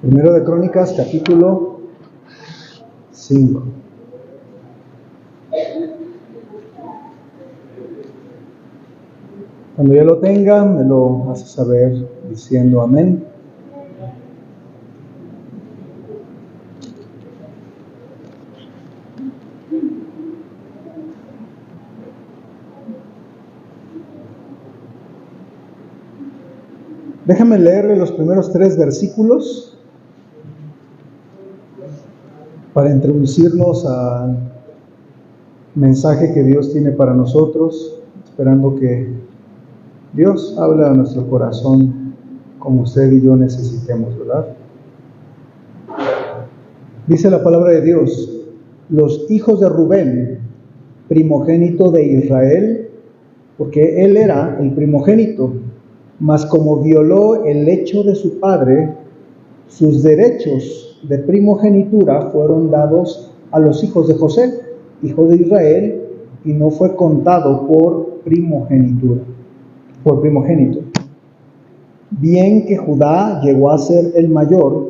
Primero de Crónicas, capítulo 5. Cuando ya lo tenga, me lo hace saber diciendo amén. Déjame leerle los primeros 3 versículos para introducirnos al mensaje que Dios tiene para nosotros, esperando que Dios hable a nuestro corazón como usted y yo necesitemos, ¿verdad? Dice la palabra de Dios: los hijos de Rubén, primogénito de Israel, porque él era el primogénito, mas como violó el lecho de su padre, sus derechos de primogenitura fueron dados a los hijos de José, hijo de Israel, y no fue contado por primogenitura, por primogénito. Bien que Judá llegó a ser el mayor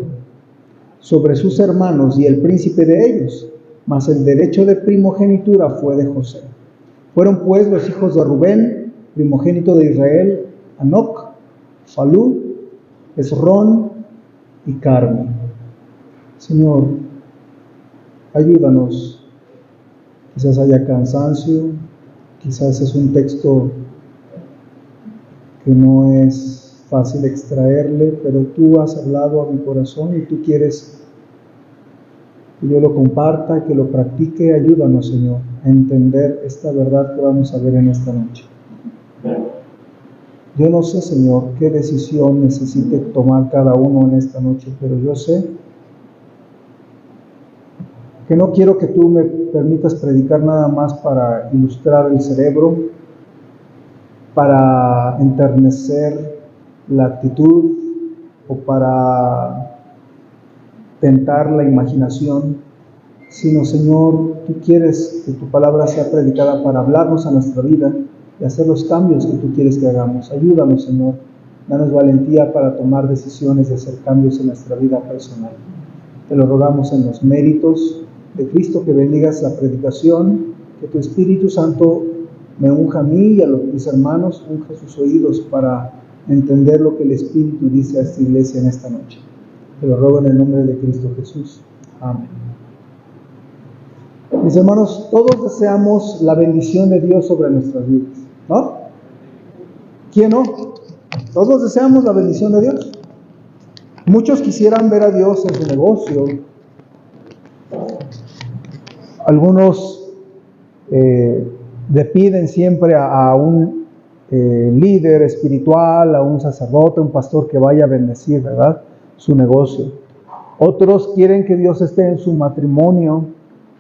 sobre sus hermanos y el príncipe de ellos, mas el derecho de primogenitura fue de José. Fueron pues los hijos de Rubén, primogénito de Israel, Anoc, Falú, Esrón y Carmi. Señor, ayúdanos. Quizás haya cansancio, quizás es un texto que no es fácil extraerle, pero tú has hablado a mi corazón y tú quieres que yo lo comparta, que lo practique. Ayúdanos, Señor, a entender esta verdad que vamos a ver en esta noche. Yo no sé, Señor, qué decisión necesite tomar cada uno en esta noche, pero yo sé que no quiero que tú me permitas predicar nada más para ilustrar el cerebro, para enternecer la actitud o para tentar la imaginación, sino, Señor, tú quieres que tu palabra sea predicada para hablarnos a nuestra vida y hacer los cambios que tú quieres que hagamos. Ayúdanos, Señor. Danos valentía para tomar decisiones de hacer cambios en nuestra vida personal. Te lo rogamos en los méritos de Cristo, que bendigas la predicación, que tu Espíritu Santo me unja a mí y a mis hermanos, unja sus oídos para entender lo que el Espíritu dice a esta iglesia en esta noche. Te lo ruego en el nombre de Cristo Jesús. Amén. Mis hermanos, todos deseamos la bendición de Dios sobre nuestras vidas, ¿no? ¿Quién no? Todos deseamos la bendición de Dios. Muchos quisieran ver a Dios en su negocio. Algunos le piden siempre a un líder espiritual, a un sacerdote, un pastor que vaya a bendecir, ¿verdad?, su negocio. Otros quieren que Dios esté en su matrimonio,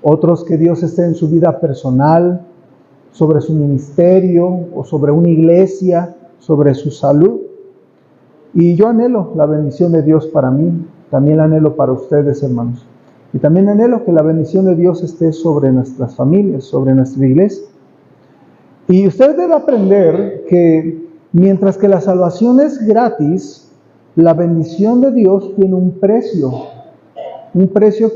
otros que Dios esté en su vida personal, sobre su ministerio o sobre una iglesia, sobre su salud. Y yo anhelo la bendición de Dios para mí, también la anhelo para ustedes, hermanos. Y también anhelo que la bendición de Dios esté sobre nuestras familias, sobre nuestra iglesia. Y usted debe aprender que mientras que la salvación es gratis, la bendición de Dios tiene un precio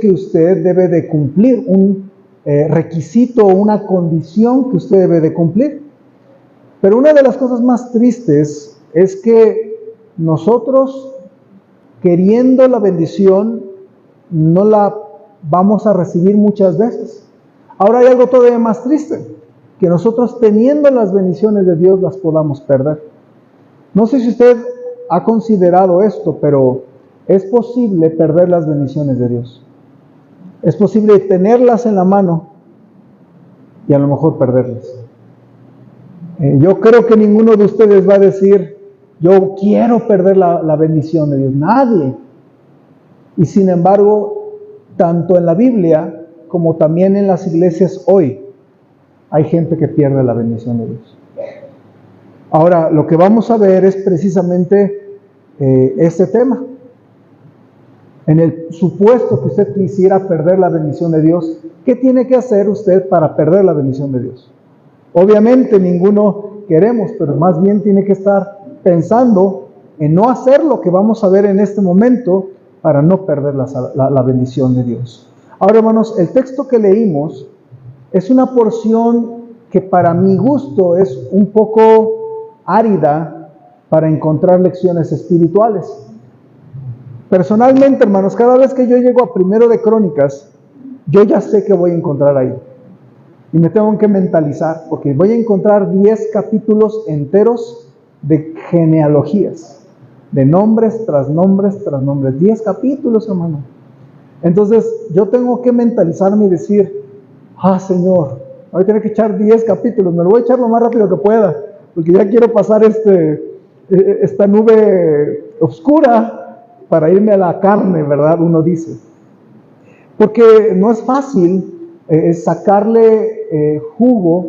que usted debe de cumplir, un requisito, una condición que usted debe de cumplir. Pero una de las cosas más tristes es que nosotros, queriendo la bendición, no la vamos a recibir muchas veces. Ahora hay algo todavía más triste, que nosotros, teniendo las bendiciones de Dios, las podamos perder. No sé si usted ha considerado esto, pero es posible perder las bendiciones de Dios. Es posible tenerlas en la mano y a lo mejor perderlas. Yo creo que ninguno de ustedes va a decir: yo quiero perder la bendición de Dios. Nadie. Y sin embargo, tanto en la Biblia como también en las iglesias hoy, hay gente que pierde la bendición de Dios. Ahora, lo que vamos a ver es precisamente este tema. En el supuesto que usted quisiera perder la bendición de Dios, ¿qué tiene que hacer usted para perder la bendición de Dios? Obviamente ninguno queremos, pero más bien tiene que estar pensando en no hacer lo que vamos a ver en este momento para no perder la bendición de Dios. Ahora, hermanos, el texto que leímos es una porción que para mi gusto es un poco árida para encontrar lecciones espirituales. Personalmente, hermanos, cada vez que yo llego a 1 de Crónicas, yo ya sé que voy a encontrar ahí. Y me tengo que mentalizar, porque voy a encontrar 10 capítulos enteros de genealogías, de nombres tras nombres tras nombres. 10 capítulos, hermano. Entonces, yo tengo que mentalizarme y decir, Señor, voy a tener que echar 10 capítulos, me lo voy a echar lo más rápido que pueda, porque ya quiero pasar esta nube oscura para irme a la carne, ¿verdad? Uno dice. Porque no es fácil sacarle jugo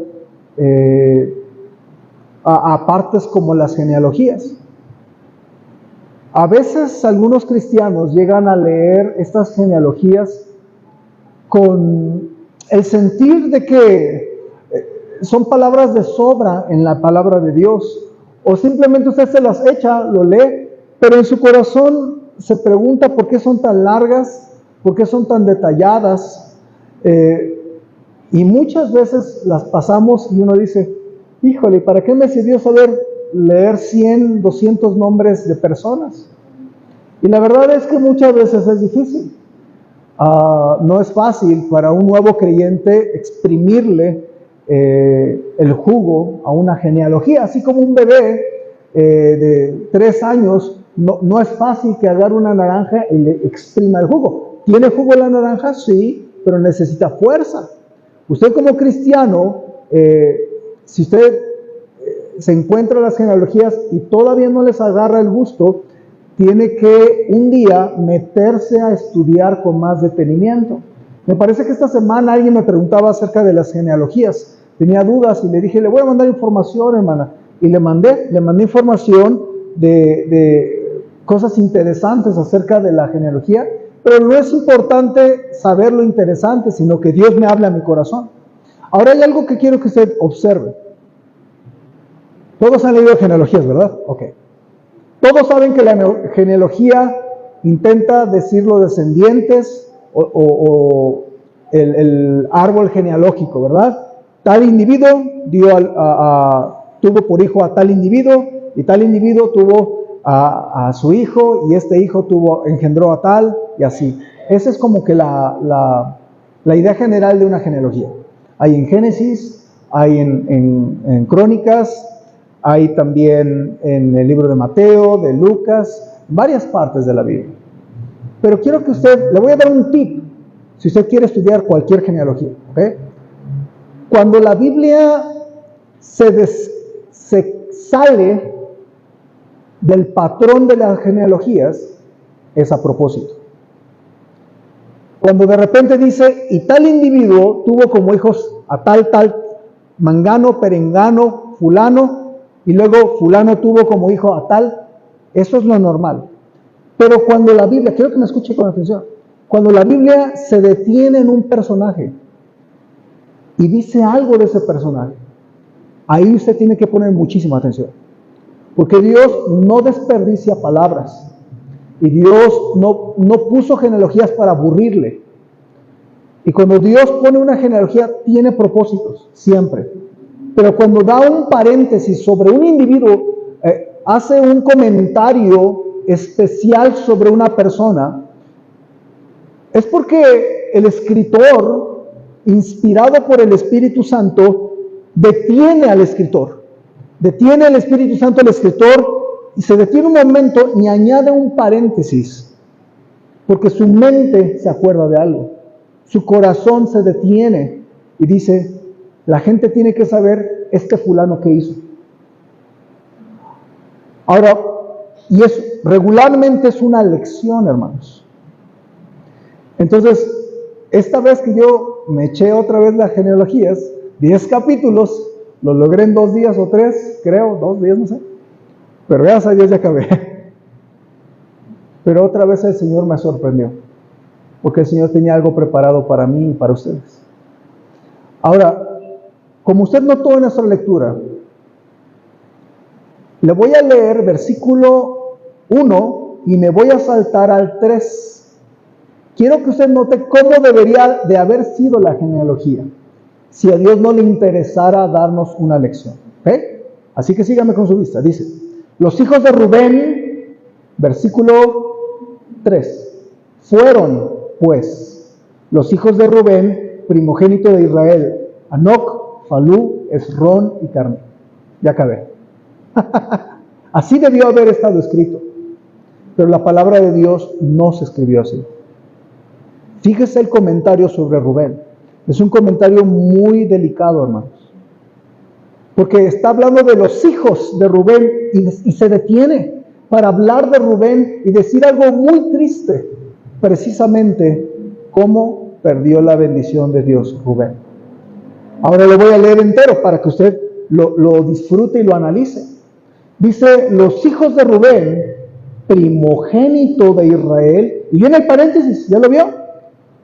a partes como las genealogías. A veces algunos cristianos llegan a leer estas genealogías con el sentir de que son palabras de sobra en la palabra de Dios, o simplemente usted se las echa, lo lee, pero en su corazón se pregunta por qué son tan largas, por qué son tan detalladas, y muchas veces las pasamos y uno dice, híjole, ¿para qué me sirvió saber leer 100, 200 nombres de personas? Y la verdad es que muchas veces es difícil. No es fácil para un nuevo creyente exprimirle el jugo a una genealogía, así como un bebé de 3 años, no es fácil que agarre una naranja y le exprima el jugo. ¿Tiene jugo la naranja? Sí, pero necesita fuerza. Usted como cristiano, si usted se encuentra las genealogías y todavía no les agarra el gusto, tiene que un día meterse a estudiar con más detenimiento. Me parece que esta semana alguien me preguntaba acerca de las genealogías. Tenía dudas y le dije, le voy a mandar información, hermana. Y le mandé información de cosas interesantes acerca de la genealogía. Pero no es importante saber lo interesante, sino que Dios me habla a mi corazón. Ahora hay algo que quiero que usted observe. Todos han leído genealogías, ¿verdad? Ok. Todos saben que la genealogía intenta decir los descendientes o el árbol genealógico, ¿verdad? Tal individuo tuvo por hijo a tal individuo, y tal individuo tuvo a su hijo, y este hijo engendró a tal, y así. Esa es como que la idea general de una genealogía. Hay en Génesis, hay en Crónicas, hay también en el libro de Mateo, de Lucas, varias partes de la Biblia. Pero quiero que le voy a dar un tip, si usted quiere estudiar cualquier genealogía, ¿ok? Cuando la Biblia se sale del patrón de las genealogías, es a propósito. Cuando de repente dice, y tal individuo tuvo como hijos a tal, mangano, perengano, fulano, y luego fulano tuvo como hijo a tal, eso es lo normal. Pero cuando la Biblia, quiero que me escuche con atención, cuando la Biblia se detiene en un personaje y dice algo de ese personaje, ahí usted tiene que poner muchísima atención. Porque Dios no desperdicia palabras. Y Dios no puso genealogías para aburrirle. Y cuando Dios pone una genealogía, tiene propósitos, siempre. Pero cuando da un paréntesis sobre un individuo, hace un comentario especial sobre una persona, es porque el escritor, inspirado por el Espíritu Santo, detiene al escritor. Detiene el Espíritu Santo al escritor y se detiene un momento y añade un paréntesis, porque su mente se acuerda de algo, su corazón se detiene y dice, la gente tiene que saber este fulano que hizo. Ahora, regularmente es una lección, hermanos. Entonces, esta vez que yo me eché otra vez las genealogías, 10 capítulos, lo logré en 2 días o 3, creo, 2 días, no sé. Pero gracias a Dios ya acabé. Pero otra vez el Señor me sorprendió, porque el Señor tenía algo preparado para mí y para ustedes. Ahora, como usted notó en nuestra lectura, le voy a leer versículo 1 y me voy a saltar al 3. Quiero que usted note cómo debería de haber sido la genealogía si a Dios no le interesara darnos una lección. ¿Ok? Así que sígame con su vista. Dice, los hijos de Rubén, versículo 3, fueron pues los hijos de Rubén, primogénito de Israel, Anoc, Falú, Esrón y Carmi. Ya acabé. Así debió haber estado escrito, pero la palabra de Dios no se escribió así. Fíjese el comentario sobre Rubén. Es un comentario muy delicado, hermanos, porque está hablando de los hijos de Rubén y se detiene para hablar de Rubén y decir algo muy triste, precisamente cómo perdió la bendición de Dios Rubén. Ahora lo voy a leer entero para que usted lo disfrute y lo analice. Dice, los hijos de Rubén, primogénito de Israel, y viene el paréntesis, ¿ya lo vio?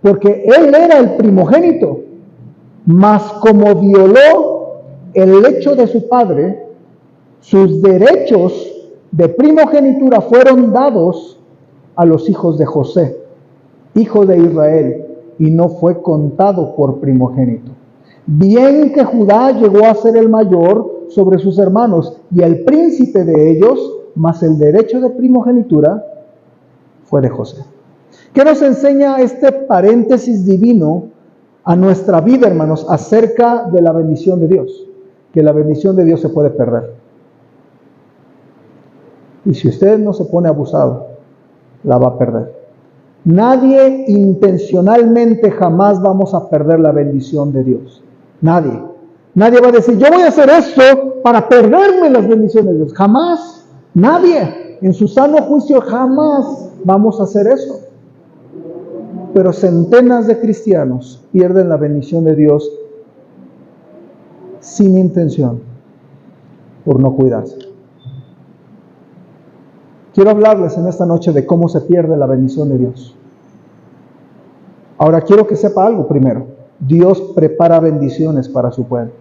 Porque él era el primogénito, mas como violó el lecho de su padre, sus derechos de primogenitura fueron dados a los hijos de José, hijo de Israel, y no fue contado por primogénito. Bien que Judá llegó a ser el mayor sobre sus hermanos y el príncipe de ellos, mas el derecho de primogenitura fue de José. ¿Qué nos enseña este paréntesis divino a nuestra vida, hermanos, acerca de la bendición de Dios? Que la bendición de Dios se puede perder. Y si usted no se pone abusado, la va a perder. Nadie intencionalmente jamás vamos a perder la bendición de Dios. Nadie. Nadie va a decir, yo voy a hacer esto para perderme las bendiciones de Dios. Jamás. Nadie. En su sano juicio jamás vamos a hacer eso. Pero centenas de cristianos pierden la bendición de Dios sin intención, por no cuidarse. Quiero hablarles en esta noche de cómo se pierde la bendición de Dios. Ahora quiero que sepa algo primero. Dios prepara bendiciones para su pueblo.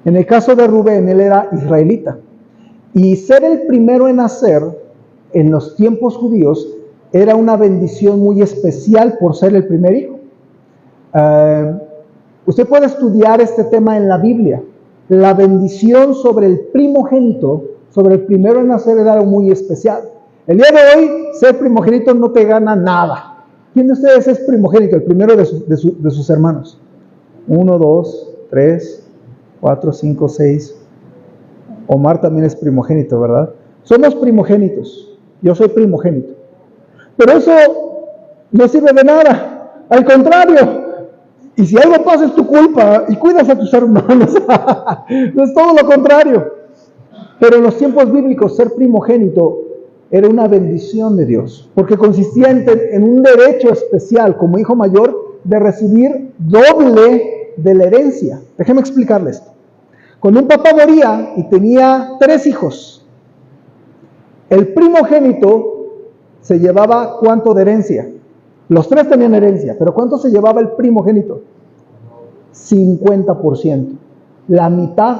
En el caso de Rubén, él era israelita. Y ser el primero en nacer en los tiempos judíos era una bendición muy especial por ser el primer hijo. Usted puede estudiar este tema en la Biblia. La bendición sobre el primogénito, sobre el primero en nacer, era algo muy especial. El día de hoy, ser primogénito no te gana nada. ¿Quién de ustedes es primogénito, el primero de sus hermanos? 1, 2, 3, 4, 5, 6. Omar también es primogénito, ¿verdad? Somos primogénitos. Yo soy primogénito. Pero eso no sirve de nada. Al contrario. Y si algo pasa es tu culpa y cuidas a tus hermanos. Es todo lo contrario. Pero en los tiempos bíblicos, ser primogénito era una bendición de Dios, porque consistía en un derecho especial como hijo mayor de recibir doble de la herencia. Déjeme explicarles esto. Cuando un papá moría y tenía 3 hijos, el primogénito se llevaba ¿cuánto de herencia? Los 3 tenían herencia, pero ¿cuánto se llevaba el primogénito? 50%, la mitad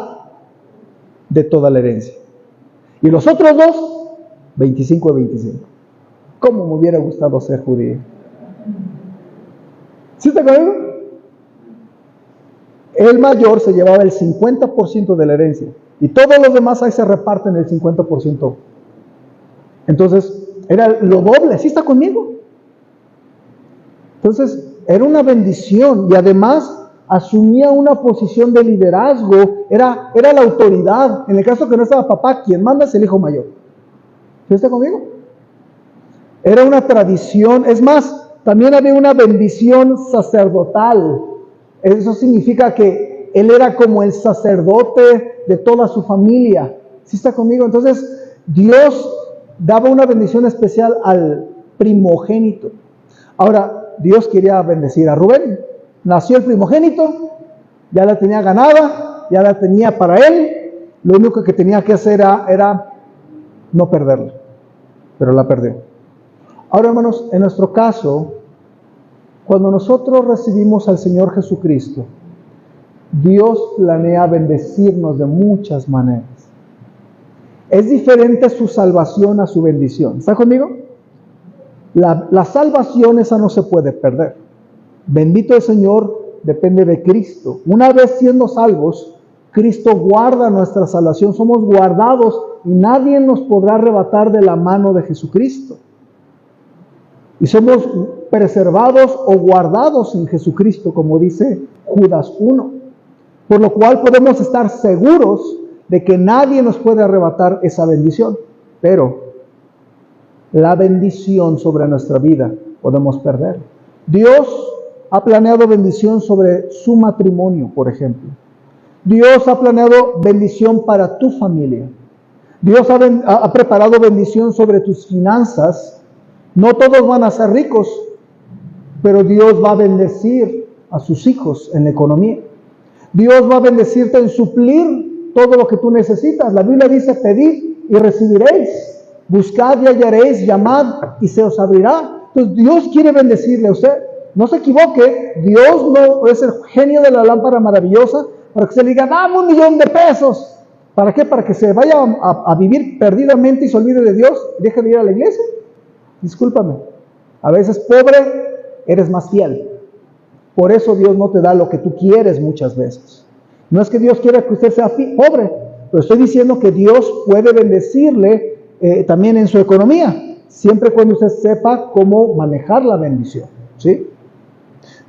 de toda la herencia. Y los otros 2, 25 y 25. ¿Cómo me hubiera gustado ser judío? ¿Sí está conmigo? El mayor se llevaba el 50% de la herencia y todos los demás ahí se reparten el 50%. Entonces, era lo doble. ¿Sí está conmigo? Entonces, era una bendición y además asumía una posición de liderazgo, era la autoridad. En el caso que no estaba papá, quien manda es el hijo mayor. ¿Sí está conmigo? Era una tradición, es más, también había una bendición sacerdotal. Eso significa que él era como el sacerdote de toda su familia. ¿Sí está conmigo? Entonces, Dios daba una bendición especial al primogénito. Ahora, Dios quería bendecir a Rubén. Nació el primogénito, ya la tenía ganada, ya la tenía para él. Lo único que tenía que hacer era no perderla, pero la perdió. Ahora, hermanos, en nuestro caso, cuando nosotros recibimos al Señor Jesucristo, Dios planea bendecirnos de muchas maneras. Es diferente su salvación a su bendición. ¿Está conmigo? La salvación esa no se puede perder. Bendito el Señor, depende de Cristo. Una vez siendo salvos, Cristo guarda nuestra salvación. Somos guardados y nadie nos podrá arrebatar de la mano de Jesucristo. Y somos preservados o guardados en Jesucristo, como dice Judas 1. Por lo cual podemos estar seguros de que nadie nos puede arrebatar esa bendición. Pero la bendición sobre nuestra vida podemos perder. Dios ha planeado bendición sobre su matrimonio, por ejemplo. Dios ha planeado bendición para tu familia. Dios ha preparado bendición sobre tus finanzas. No todos van a ser ricos, pero Dios va a bendecir a sus hijos en la economía. Dios va a bendecirte en suplir todo lo que tú necesitas. La Biblia dice, pedid y recibiréis. Buscad y hallaréis, llamad y se os abrirá. Entonces Dios quiere bendecirle a usted. No se equivoque, Dios no es el genio de la lámpara maravillosa para que se le diga, dame $1,000,000. ¿Para qué? Para que se vaya a vivir perdidamente y se olvide de Dios y deje de ir a la iglesia. Discúlpame, a veces pobre eres más fiel. Por eso Dios no te da lo que tú quieres muchas veces. No es que Dios quiera que usted sea pobre, pero estoy diciendo que Dios puede bendecirle también en su economía, siempre cuando usted sepa cómo manejar la bendición, ¿sí?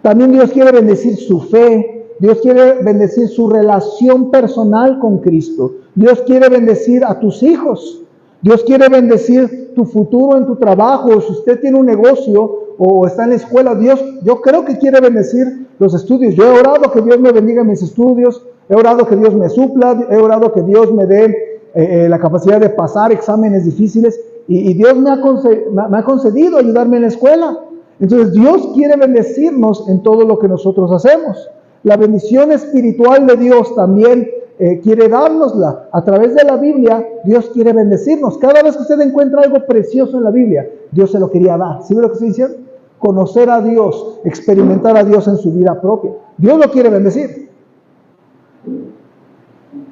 También Dios quiere bendecir su fe. Dios quiere bendecir su relación personal con Cristo. Dios quiere bendecir a tus hijos. Dios quiere bendecir tu futuro en tu trabajo. Si usted tiene un negocio o está en la escuela, Dios, yo creo que quiere bendecir los estudios. Yo he orado que Dios me bendiga mis estudios. He orado que Dios me supla. He orado que Dios me dé la capacidad de pasar exámenes difíciles. Y Dios me ha concedido ayudarme en la escuela. Entonces Dios quiere bendecirnos en todo lo que nosotros hacemos. La bendición espiritual de Dios también quiere dárnosla. A través de la Biblia, Dios quiere bendecirnos. Cada vez que usted encuentra algo precioso en la Biblia, Dios se lo quería dar. ¿Sí ve lo que estoy diciendo? Conocer a Dios, experimentar a Dios en su vida propia. Dios lo quiere bendecir.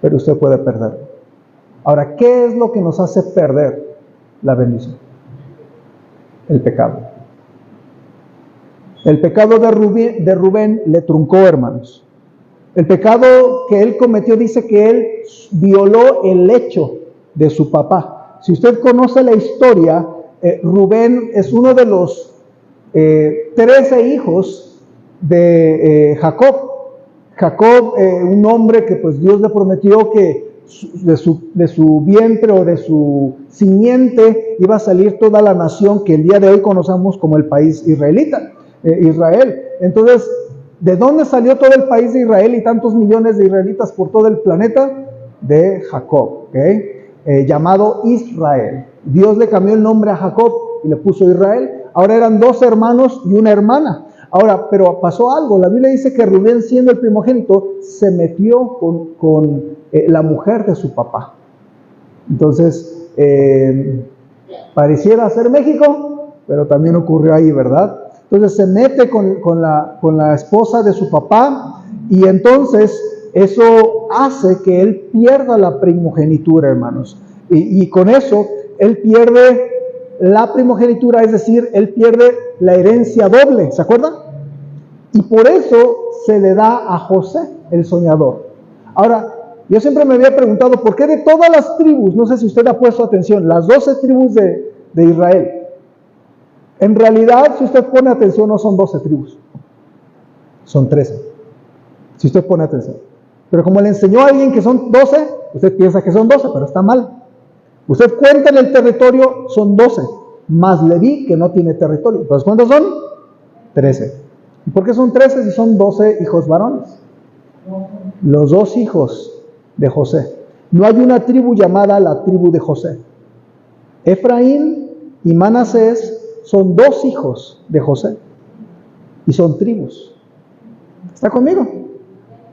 Pero usted puede perderlo. Ahora, ¿qué es lo que nos hace perder la bendición? El pecado. El pecado de Rubén le truncó, hermanos. El pecado que él cometió dice que él violó el lecho de su papá. Si usted conoce la historia, Rubén es uno de los 13 hijos de Jacob. Jacob, un hombre que pues Dios le prometió que de su vientre o de su simiente iba a salir toda la nación que el día de hoy conocemos como el país israelita. Israel. Entonces, ¿de dónde salió todo el país de Israel y tantos millones de israelitas por todo el planeta? De Jacob, llamado Israel. Dios le cambió el nombre a Jacob y le puso Israel. Ahora eran 2 hermanos y una hermana. Ahora, pero pasó algo. La Biblia dice que Rubén, siendo el primogénito, se metió con la mujer de su papá. Entonces, pareciera ser México, pero también ocurrió ahí, ¿verdad? Entonces se mete con la esposa de su papá y entonces eso hace que él pierda la primogenitura, hermanos. Y con eso él pierde la primogenitura, es decir, él pierde la herencia doble, ¿se acuerdan? Y por eso se le da a José, el soñador. Ahora, yo siempre me había preguntado, ¿por qué de todas las tribus, no sé si usted ha puesto atención, las 12 tribus de Israel? En realidad, si usted pone atención, no son 12 tribus, son 13. Si usted pone atención. Pero como le enseñó a alguien que son 12, usted piensa que son 12, pero está mal. Usted cuenta en el territorio, son 12, más Leví, que no tiene territorio. Entonces, ¿cuántos son? 13. ¿Y por qué son 13 si son 12 hijos varones? Los 2 hijos de José. No hay una tribu llamada la tribu de José. Efraín y Manasés son 2 hijos de José y son tribus. ¿Está conmigo?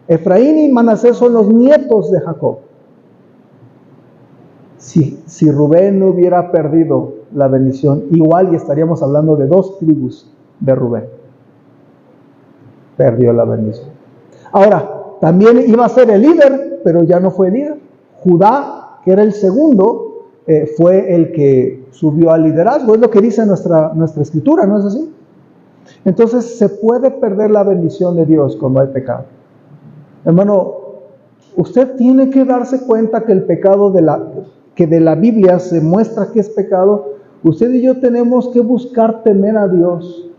Efraín y Manasés son los nietos de Jacob. Si Rubén no hubiera perdido la bendición, igual y estaríamos hablando de 2 tribus de Rubén. Perdió la bendición. Ahora, también iba a ser el líder, pero ya no fue el líder. Judá, que era el segundo, fue el que subió al liderazgo. Es lo que dice nuestra escritura, ¿no es así? Entonces se puede perder la bendición de Dios cuando hay pecado. Hermano, usted tiene que darse cuenta que el pecado que de la Biblia se muestra que es pecado. Usted y yo tenemos que buscar temer a Dios.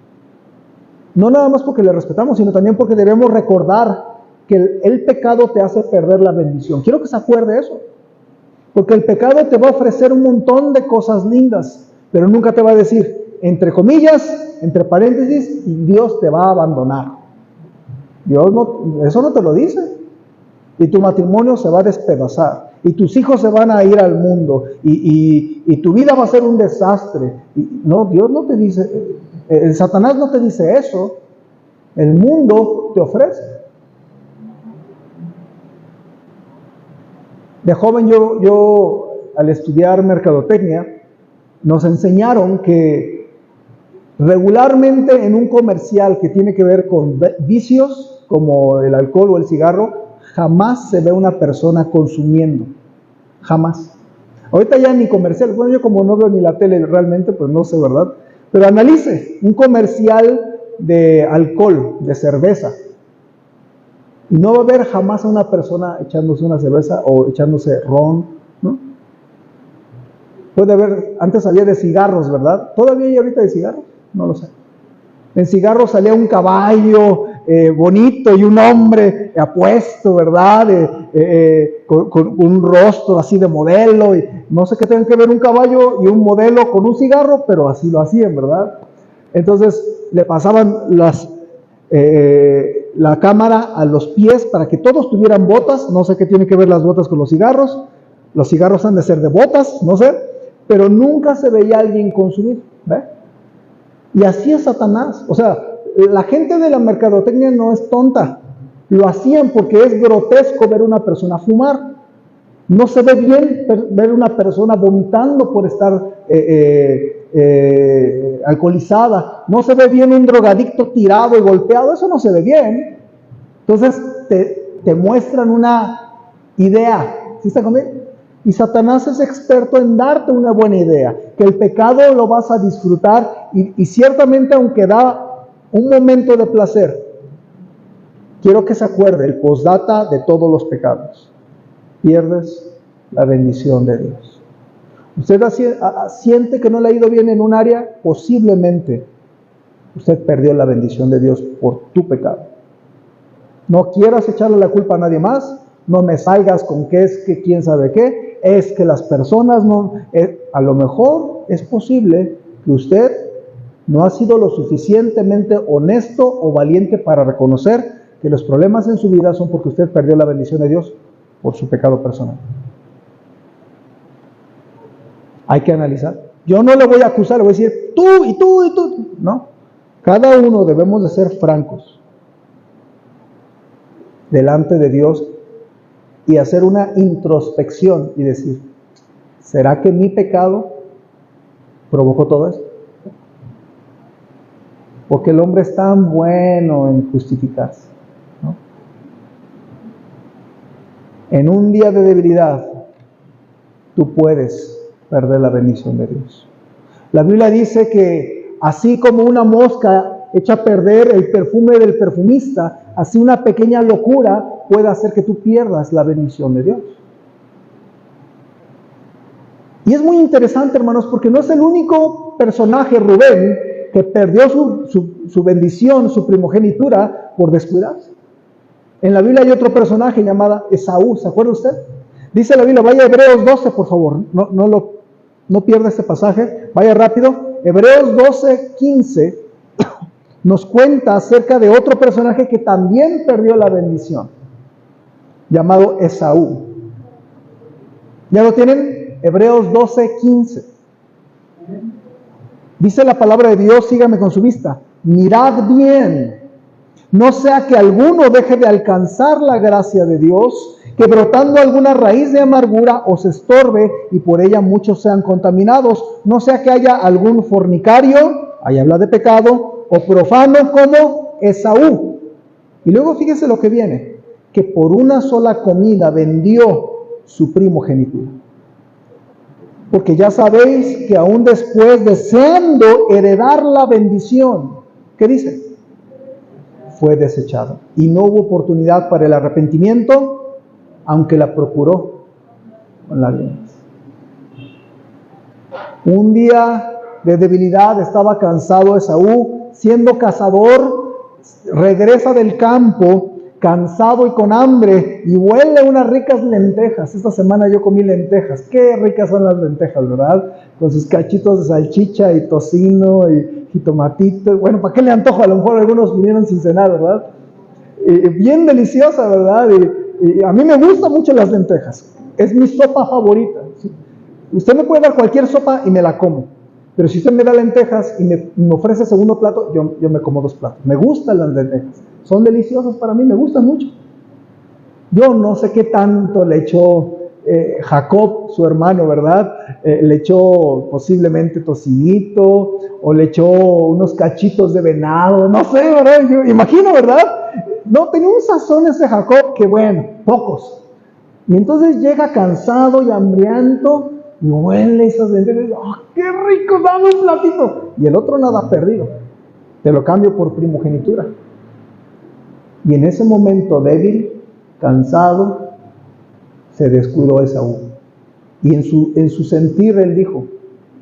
No nada más porque le respetamos, sino también porque debemos recordar que el pecado te hace perder la bendición. Quiero que se acuerde eso. Porque el pecado te va a ofrecer un montón de cosas lindas, pero nunca te va a decir, entre comillas, entre paréntesis, y Dios te va a abandonar. Dios no, eso no te lo dice. Y tu matrimonio se va a despedazar. Y tus hijos se van a ir al mundo. Y tu vida va a ser un desastre. No, Dios no te dice, el Satanás no te dice eso. El mundo te ofrece. De joven yo al estudiar mercadotecnia, nos enseñaron que regularmente en un comercial que tiene que ver con vicios, como el alcohol o el cigarro, jamás se ve una persona consumiendo. Jamás. Ahorita ya ni comercial. Bueno, yo como no veo ni la tele realmente, pues no sé, ¿verdad? Pero analice un comercial de alcohol, de cerveza. Y no va a haber jamás a una persona echándose una cerveza o echándose ron, ¿no? Puede haber, antes había de cigarros, ¿verdad? ¿Todavía hay ahorita de cigarros? No lo sé. En cigarros salía un caballo bonito y un hombre apuesto, ¿verdad? Con un rostro así de modelo. Y no sé qué tengan que ver un caballo y un modelo con un cigarro, pero así lo hacían, ¿verdad? Entonces le pasaban la cámara a los pies para que todos tuvieran botas. No sé qué tiene que ver las botas con los cigarros. Los cigarros han de ser de botas, no sé. Pero nunca se veía a alguien consumir, ¿ve? Y así es Satanás. O sea, la gente de la mercadotecnia no es tonta. Lo hacían porque es grotesco ver una persona fumar. No se ve bien ver una persona vomitando por estar alcoholizada. No se ve bien un drogadicto tirado y golpeado. Eso no se ve bien. Entonces te muestran una idea. ¿Sí está conmigo? Y Satanás es experto en darte una buena idea, que el pecado lo vas a disfrutar y ciertamente aunque da un momento de placer, quiero que se acuerde el postdata de todos los pecados. Pierdes la bendición de Dios. Usted siente que no le ha ido bien en un área, posiblemente usted perdió la bendición de Dios por tu pecado. No quieras echarle la culpa a nadie más, no me salgas con que es que quién sabe qué, es que las personas no, a lo mejor es posible que usted no ha sido lo suficientemente honesto o valiente para reconocer que los problemas en su vida son porque usted perdió la bendición de Dios por su pecado personal. Hay que analizar. Yo no le voy a acusar, le voy a decir tú y tú y tú. No. Cada uno debemos de ser francos delante de Dios y hacer una introspección y decir, ¿será que mi pecado provocó todo esto? Porque el hombre es tan bueno en justificarse, ¿no? En un día de debilidad, tú puedes perder la bendición de Dios. La Biblia dice que así como una mosca echa a perder el perfume del perfumista, así una pequeña locura puede hacer que tú pierdas la bendición de Dios. Y es muy interesante, hermanos, porque no es el único personaje, Rubén, que perdió su bendición, su primogenitura, por descuidarse. En la Biblia hay otro personaje llamado Esaú, ¿se acuerda usted? Dice la Biblia, vaya a Hebreos 12, por favor, no pierda este pasaje, vaya rápido. Hebreos 12, 15 nos cuenta acerca de otro personaje que también perdió la bendición, llamado Esaú. ¿Ya lo tienen? Hebreos 12, 15. Dice la palabra de Dios, sígame con su vista. Mirad bien, no sea que alguno deje de alcanzar la gracia de Dios, que brotando alguna raíz de amargura os estorbe y por ella muchos sean contaminados. No sea que haya algún fornicario, ahí habla de pecado, o profano como Esaú. Y luego fíjese lo que viene, que por una sola comida vendió su primogenitura. Porque ya sabéis que aún después, deseando heredar la bendición, ¿qué dice? Fue desechado. Y no hubo oportunidad para el arrepentimiento, aunque la procuró con lágrimas. Un día de debilidad estaba cansado Esaú, siendo cazador, regresa del campo, cansado y con hambre, y huele unas ricas lentejas. Esta semana yo comí lentejas. Qué ricas son las lentejas, ¿verdad? Con sus cachitos de salchicha y tocino y jitomatito. Bueno, ¿para qué le antojo? A lo mejor algunos vinieron sin cenar, ¿verdad? Bien deliciosa, ¿verdad? Y a mí me gustan mucho las lentejas. Es mi sopa favorita, ¿sí? Usted me puede dar cualquier sopa y me la como. Pero si usted me da lentejas y me ofrece segundo plato, yo me como 2 platos. Me gustan las lentejas. Son deliciosas para mí, me gustan mucho. Yo no sé qué tanto le echó Jacob, su hermano, ¿verdad? Le echó posiblemente tocinito, o le echó unos cachitos de venado, no sé, ¿verdad? Yo imagino, ¿verdad? No, tenía un sazón ese Jacob que bueno, pocos. Y entonces llega cansado y hambriento, y huele esas lentejas, ¡oh, qué rico! ¡Dame un platito! Y el otro nada perdido, te lo cambio por primogenitura. Y en ese momento débil, cansado, se descuidó Esaú. Y en su sentir él dijo,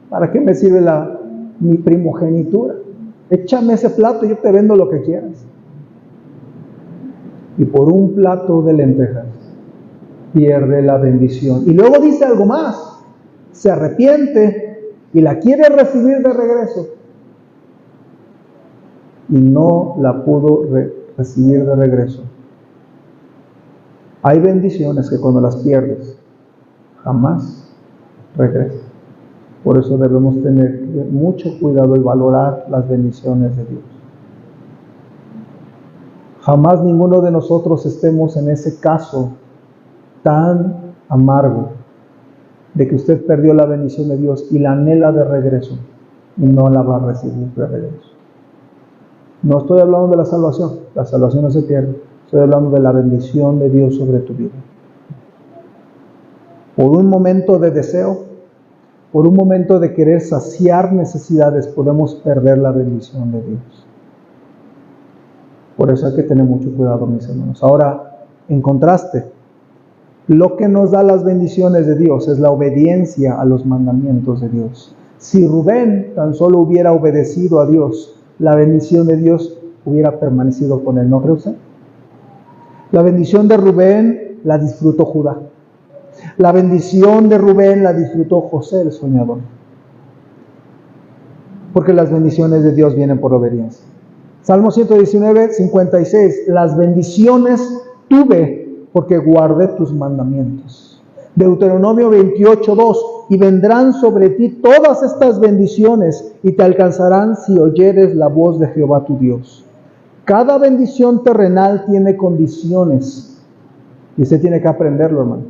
¿para qué me sirve mi primogenitura? Échame ese plato y yo te vendo lo que quieras. Y por un plato de lentejas pierde la bendición. Y luego dice algo más. Se arrepiente y la quiere recibir de regreso. Y no la pudo recibir de regreso. Hay bendiciones que cuando las pierdes, jamás regresan. Por eso debemos tener mucho cuidado y valorar las bendiciones de Dios. Jamás ninguno de nosotros estemos en ese caso tan amargo de que usted perdió la bendición de Dios y la anhela de regreso y no la va a recibir de regreso. No estoy hablando de la salvación no se pierde, estoy hablando de la bendición de Dios sobre tu vida. Por un momento de deseo, por un momento de querer saciar necesidades, podemos perder la bendición de Dios. Por eso hay que tener mucho cuidado, mis hermanos. Ahora, en contraste, lo que nos da las bendiciones de Dios es la obediencia a los mandamientos de Dios. Si Rubén tan solo hubiera obedecido a Dios, la bendición de Dios hubiera permanecido con él, ¿no cree usted? La bendición de Rubén la disfrutó Judá. La bendición de Rubén la disfrutó José, el soñador. Porque las bendiciones de Dios vienen por obediencia. Salmo 119, 56. Las bendiciones tuve porque guardé tus mandamientos. Deuteronomio 28, 2. Y vendrán sobre ti todas estas bendiciones y te alcanzarán si oyeres la voz de Jehová tu Dios. Cada bendición terrenal tiene condiciones y usted tiene que aprenderlo, hermano.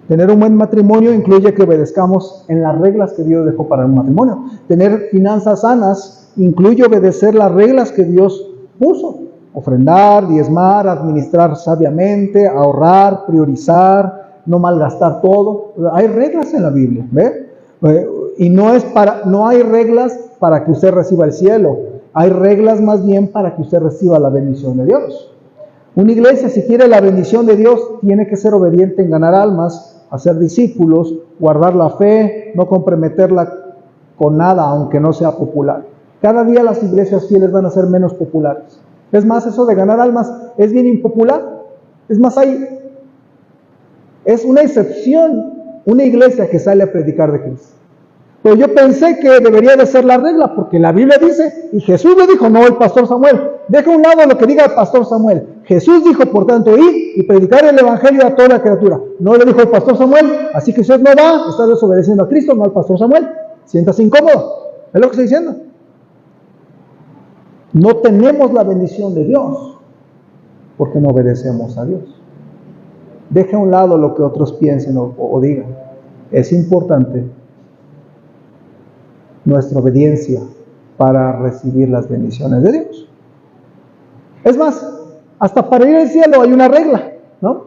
Tener un buen matrimonio incluye que obedezcamos en las reglas que Dios dejó para un matrimonio. Tener finanzas sanas incluye obedecer las reglas que Dios puso. Ofrendar, diezmar, administrar sabiamente, ahorrar, priorizar, no malgastar todo. Hay reglas en la Biblia, ¿ve? Y no hay reglas para que usted reciba el cielo. Hay reglas más bien para que usted reciba la bendición de Dios. Una iglesia, si quiere la bendición de Dios, tiene que ser obediente en ganar almas, hacer discípulos, guardar la fe, no comprometerla con nada, aunque no sea popular. Cada día las iglesias fieles van a ser menos populares. Es más, eso de ganar almas es bien impopular. Es más, es una excepción una iglesia que sale a predicar de Cristo. Pero yo pensé que debería de ser la regla, porque la Biblia dice, y Jesús le dijo, no el pastor Samuel. Deja a un lado lo que diga el pastor Samuel. Jesús dijo, por tanto, ir y predicar el evangelio a toda criatura. No le dijo el pastor Samuel, así que usted no va, está desobedeciendo a Cristo, no al pastor Samuel. Siéntase incómodo. Es lo que estoy diciendo. No tenemos la bendición de Dios porque no obedecemos a Dios. Deje a un lado lo que otros piensen o digan. Es importante nuestra obediencia para recibir las bendiciones de Dios. Es más, hasta para ir al cielo hay una regla, ¿no?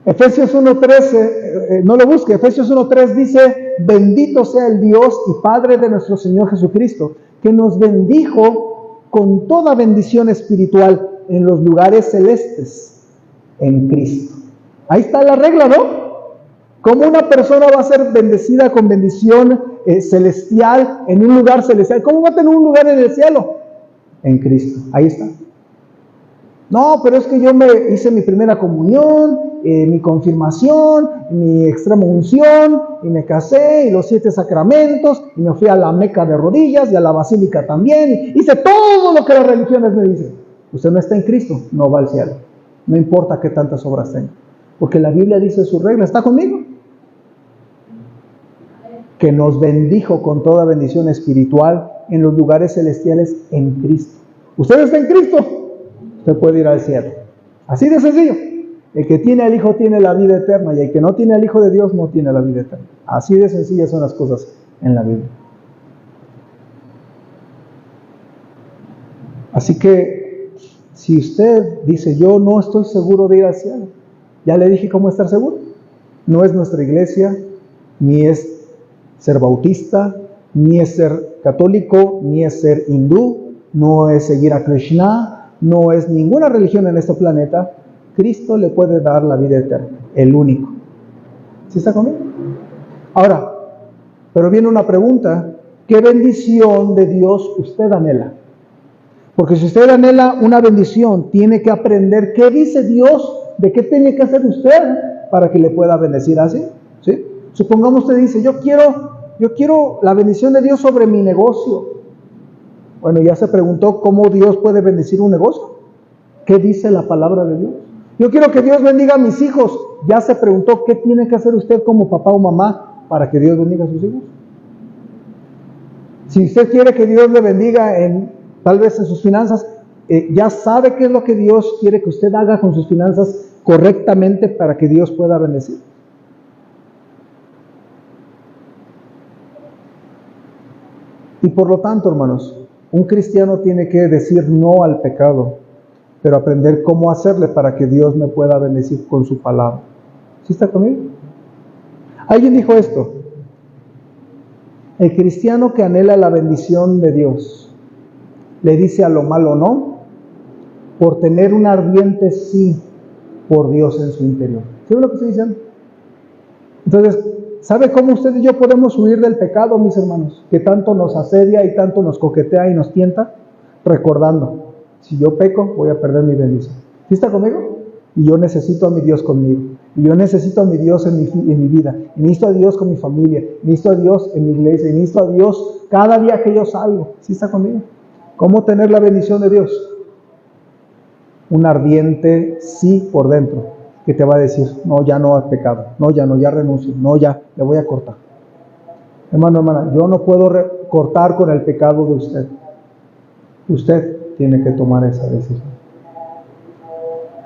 Efesios 1.13, no lo busque, Efesios 1.3 dice, bendito sea el Dios y Padre de nuestro Señor Jesucristo, que nos bendijo con toda bendición espiritual en los lugares celestes, en Cristo. Ahí está la regla, ¿no? ¿Cómo una persona va a ser bendecida con bendición celestial en un lugar celestial? ¿Cómo va a tener un lugar en el cielo? En Cristo. Ahí está. No, pero es que yo me hice mi primera comunión, mi confirmación, mi extrema unción, y me casé, y los 7 sacramentos, y me fui a la Meca de rodillas, y a la Basílica también, y hice todo lo que las religiones me dicen. Usted no está en Cristo, no va al cielo. No importa qué tantas obras tenga. Porque la Biblia dice su regla, ¿está conmigo? Que nos bendijo con toda bendición espiritual en los lugares celestiales en Cristo. ¿Usted está en Cristo? Usted puede ir al cielo. Así de sencillo. El que tiene al Hijo tiene la vida eterna, y el que no tiene al Hijo de Dios no tiene la vida eterna. Así de sencillas son las cosas en la Biblia. Así que, si usted dice, yo no estoy seguro de ir al cielo, ya le dije cómo estar seguro. No es nuestra iglesia, ni es ser bautista, ni es ser católico, ni es ser hindú, no es seguir a Krishna, no es ninguna religión en este planeta. Cristo le puede dar la vida eterna, el único. ¿Sí está conmigo? Ahora, pero viene una pregunta, ¿qué bendición de Dios usted anhela? Porque si usted anhela una bendición, tiene que aprender qué dice Dios, de qué tiene que hacer usted para que le pueda bendecir así. ¿Sí? Supongamos usted dice, yo quiero la bendición de Dios sobre mi negocio. Bueno, ya se preguntó cómo Dios puede bendecir un negocio. ¿Qué dice la palabra de Dios? Yo quiero que Dios bendiga a mis hijos. Ya se preguntó qué tiene que hacer usted como papá o mamá para que Dios bendiga a sus hijos. Si usted quiere que Dios le bendiga tal vez en sus finanzas, ya sabe qué es lo que Dios quiere que usted haga con sus finanzas correctamente para que Dios pueda bendecir. Y por lo tanto, hermanos, un cristiano tiene que decir no al pecado, pero aprender cómo hacerle para que Dios me pueda bendecir con su palabra. ¿Sí está conmigo? Alguien dijo esto: el cristiano que anhela la bendición de Dios le dice a lo malo no, por tener un ardiente sí por Dios en su interior. ¿Sí ve lo que estoy diciendo? Entonces, ¿sabe cómo usted y yo podemos huir del pecado, mis hermanos? Que tanto nos asedia y tanto nos coquetea y nos tienta, recordando, si yo peco, voy a perder mi bendición. ¿Sí está conmigo? Y yo necesito a mi Dios conmigo. Y yo necesito a mi Dios en mi vida. Y necesito a Dios con mi familia. Y necesito a Dios en mi iglesia. Y necesito a Dios cada día que yo salgo. ¿Sí está conmigo? ¿Cómo tener la bendición de Dios? Un ardiente sí por dentro, que te va a decir, no, ya no al pecado. No, ya no, ya renuncio. No, ya, le voy a cortar. Hermano, hermana, yo no puedo cortar con el pecado de usted. Usted tiene que tomar esa decisión.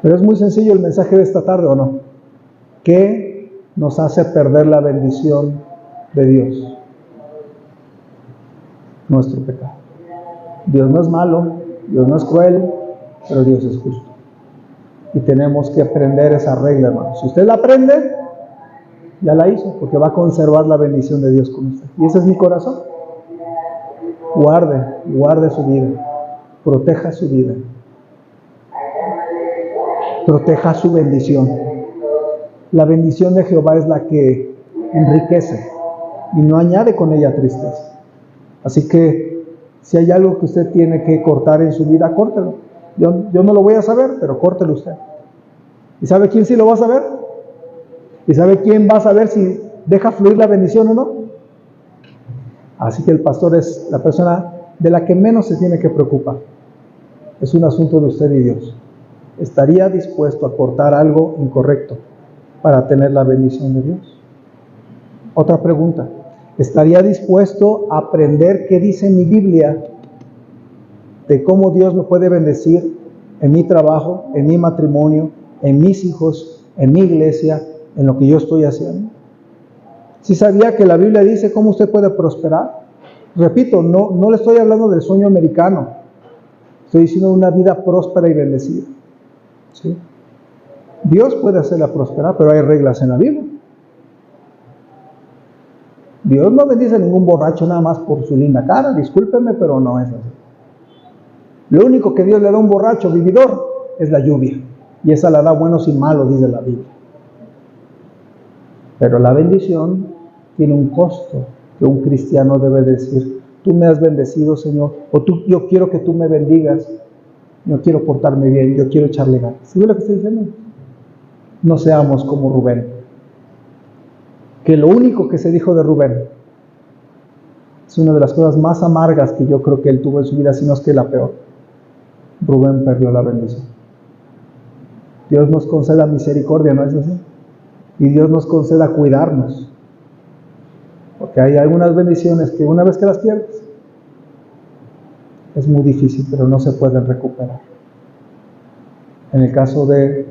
Pero es muy sencillo el mensaje de esta tarde, ¿o no? ¿Qué nos hace perder la bendición de Dios? Nuestro pecado. Dios no es malo, Dios no es cruel, pero Dios es justo. Y tenemos que aprender esa regla, hermano. Si usted la aprende, ya la hizo, porque va a conservar la bendición de Dios con usted. Y ese es mi corazón. Guarde su vida. Proteja su vida. Proteja su bendición. La bendición de Jehová es la que enriquece y no añade con ella tristeza. Así que si hay algo que usted tiene que cortar en su vida, córtelo. Yo no lo voy a saber, pero córtelo usted. ¿Y sabe quién sí lo va a saber? ¿Y sabe quién va a saber si deja fluir la bendición o no? Así que el pastor es la persona de la que menos se tiene que preocupar. Es un asunto de usted y Dios. ¿Estaría dispuesto a cortar algo incorrecto para tener la bendición de Dios? Otra pregunta. ¿Estaría dispuesto a aprender qué dice mi Biblia de cómo Dios me puede bendecir en mi trabajo, en mi matrimonio, en mis hijos, en mi iglesia, en lo que yo estoy haciendo? ¿Sí sabía que la Biblia dice cómo usted puede prosperar? Repito, no le estoy hablando del sueño americano. Estoy diciendo una vida próspera y bendecida. ¿Sí? Dios puede hacerla prosperar, pero hay reglas en la Biblia. Dios no bendice a ningún borracho nada más por su linda cara, discúlpeme, pero no es así. Lo único que Dios le da a un borracho vividor es la lluvia, y esa la da buenos y malos, dice la Biblia. Pero la bendición tiene un costo que un cristiano debe decir: tú me has bendecido, Señor, o yo quiero que tú me bendigas, yo quiero portarme bien, yo quiero echarle ganas. ¿Sí ve lo que estoy diciendo? No seamos como Rubén, que lo único que se dijo de Rubén es una de las cosas más amargas que yo creo que él tuvo en su vida, si no es que la peor. Rubén perdió la bendición. Dios nos conceda misericordia, ¿no es así? Y Dios nos conceda cuidarnos, porque hay algunas bendiciones que una vez que las pierdes es muy difícil, pero no se pueden recuperar. En el caso de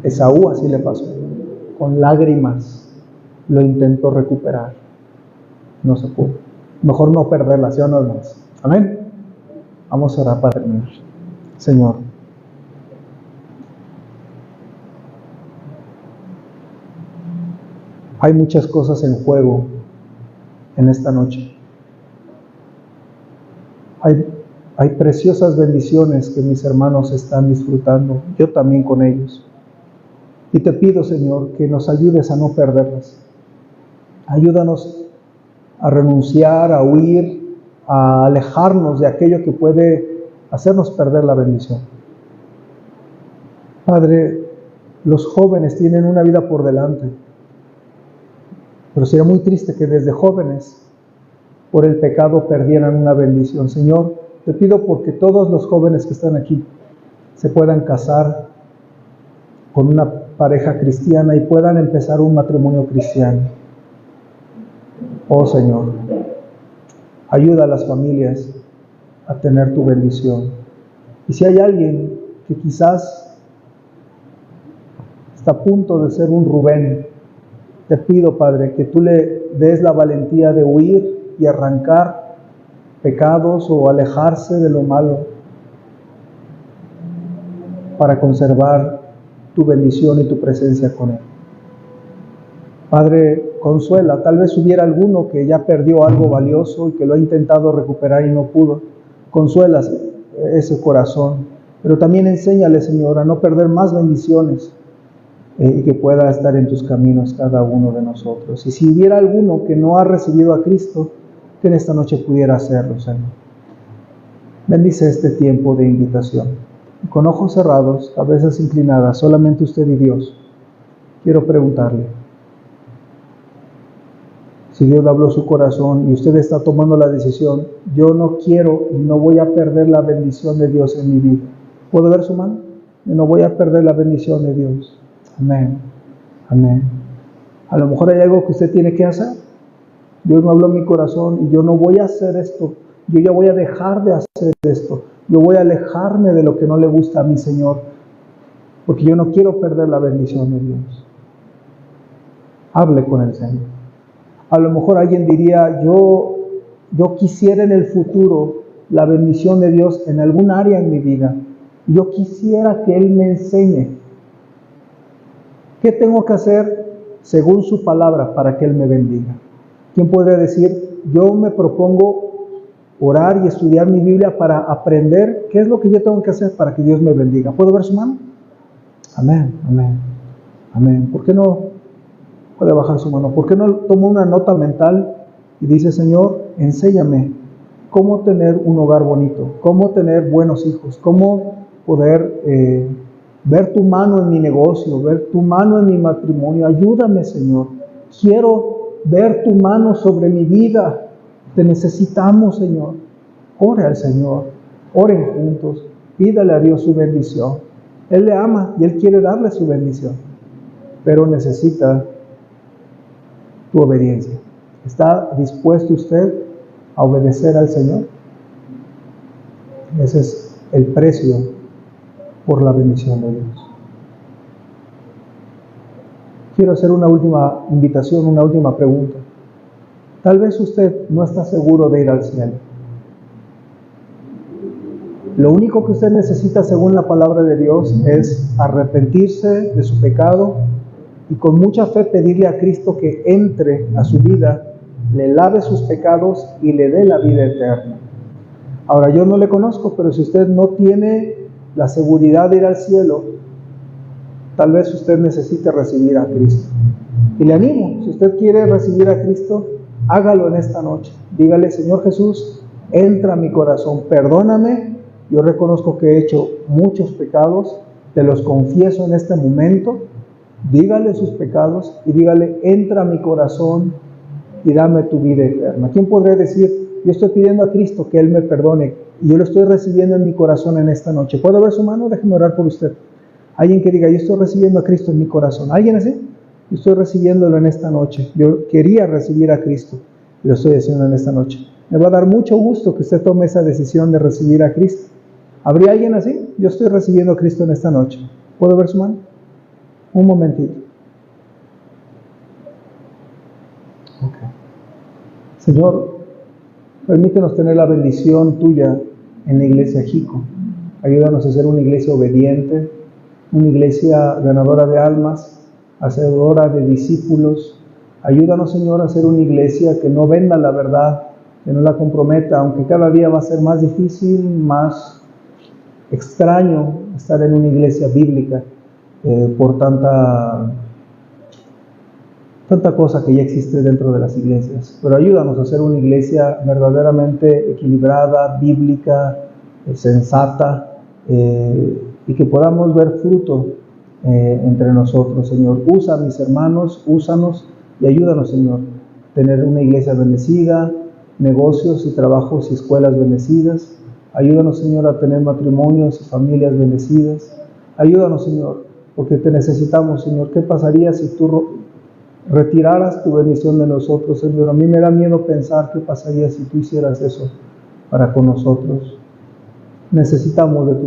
Esaú así le pasó, con lágrimas lo intentó recuperar, no se pudo. Mejor no perderla, ¿sí o no, hermanos? Amén. Vamos a orar para terminar. Señor, hay muchas cosas en juego en esta noche. Hay preciosas bendiciones que mis hermanos están disfrutando, yo también con ellos. Y te pido, Señor, que nos ayudes a no perderlas. Ayúdanos a renunciar, a huir, a alejarnos de aquello que puede hacernos perder la bendición. Padre, los jóvenes tienen una vida por delante, pero sería muy triste que desde jóvenes, por el pecado, perdieran una bendición. Señor, te pido porque todos los jóvenes que están aquí se puedan casar con una pareja cristiana y puedan empezar un matrimonio cristiano. Oh Señor, ayuda a las familias a tener tu bendición. Y si hay alguien que quizás está a punto de ser un Rubén, te pido, Padre, que tú le des la valentía de huir y arrancar pecados o alejarse de lo malo para conservar tu bendición y tu presencia con él. Padre, consuela, tal vez hubiera alguno que ya perdió algo valioso y que lo ha intentado recuperar y no pudo. Consuela ese corazón, pero también enséñale, Señor, a no perder más bendiciones y que pueda estar en tus caminos cada uno de nosotros. Y si hubiera alguno que no ha recibido a Cristo, que en esta noche pudiera hacerlo, Señor. Bendice este tiempo de invitación. Y con ojos cerrados, cabezas inclinadas, solamente usted y Dios, quiero preguntarle: si Dios le habló su corazón y usted está tomando la decisión, yo no quiero y no voy a perder la bendición de Dios en mi vida. ¿Puedo ver su mano? Yo no voy a perder la bendición de Dios. Amén. Amén. A lo mejor hay algo que usted tiene que hacer. Dios me habló en mi corazón y yo no voy a hacer esto. Yo ya voy a dejar de hacer esto. Yo voy a alejarme de lo que no le gusta a mi Señor, porque yo no quiero perder la bendición de Dios. Hable con el Señor. A lo mejor alguien diría: yo quisiera en el futuro la bendición de Dios en algún área en mi vida. Yo quisiera que Él me enseñe qué tengo que hacer según su palabra para que Él me bendiga. ¿Quién podría decir: yo me propongo orar y estudiar mi Biblia para aprender qué es lo que yo tengo que hacer para que Dios me bendiga? ¿Puedo ver su mano? Amén, amén, amén. ¿Por qué no puede bajar su mano? ¿Por qué no toma una nota mental y dice: Señor, enséñame cómo tener un hogar bonito, cómo tener buenos hijos, cómo poder ver tu mano en mi negocio, ver tu mano en mi matrimonio? Ayúdame, Señor. Quiero ver tu mano sobre mi vida. Te necesitamos, Señor. Ore al Señor. Oren juntos. Pídale a Dios su bendición. Él le ama y Él quiere darle su bendición, pero necesita tu obediencia. ¿Está dispuesto usted a obedecer al Señor? Ese es el precio por la bendición de Dios. Quiero hacer una última invitación, una última pregunta. Tal vez usted no está seguro de ir al cielo. Lo único que usted necesita, según la palabra de Dios, es arrepentirse de su pecado y con mucha fe pedirle a Cristo que entre a su vida, le lave sus pecados y le dé la vida eterna. Ahora, yo no le conozco, pero si usted no tiene la seguridad de ir al cielo, tal vez usted necesite recibir a Cristo. Y le animo, si usted quiere recibir a Cristo, hágalo en esta noche. Dígale: Señor Jesús, entra a mi corazón, perdóname, yo reconozco que he hecho muchos pecados, te los confieso en este momento. Dígale sus pecados y dígale: entra a mi corazón y dame tu vida eterna. ¿Quién podría decir: yo estoy pidiendo a Cristo que Él me perdone y yo lo estoy recibiendo en mi corazón en esta noche? ¿Puedo ver su mano? Déjeme orar por usted. Alguien que diga: yo estoy recibiendo a Cristo en mi corazón. ¿Alguien así? Yo estoy recibiéndolo en esta noche. Yo quería recibir a Cristo y lo estoy haciendo en esta noche. Me va a dar mucho gusto que usted tome esa decisión de recibir a Cristo. ¿Habría alguien así? Yo estoy recibiendo a Cristo en esta noche. ¿Puedo ver su mano? Un momentito. Okay. Señor, permítenos tener la bendición tuya en la iglesia Jico. Ayúdanos a ser una iglesia obediente, una iglesia ganadora de almas, hacedora de discípulos. Ayúdanos, Señor, a ser una iglesia que no venda la verdad, que no la comprometa, aunque cada día va a ser más difícil, más extraño estar en una iglesia bíblica por tanta cosa que ya existe dentro de las iglesias. Pero ayúdanos a ser una iglesia verdaderamente equilibrada, bíblica, sensata, y que podamos ver fruto entre nosotros, Señor. Usa a mis hermanos, úsanos y ayúdanos, Señor, a tener una iglesia bendecida, negocios y trabajos y escuelas bendecidas. Ayúdanos, Señor, a tener matrimonios y familias bendecidas. Ayúdanos, Señor, porque te necesitamos, Señor. ¿Qué pasaría si tú retiraras tu bendición de nosotros, Señor? A mí me da miedo pensar qué pasaría si tú hicieras eso para con nosotros. Necesitamos de tu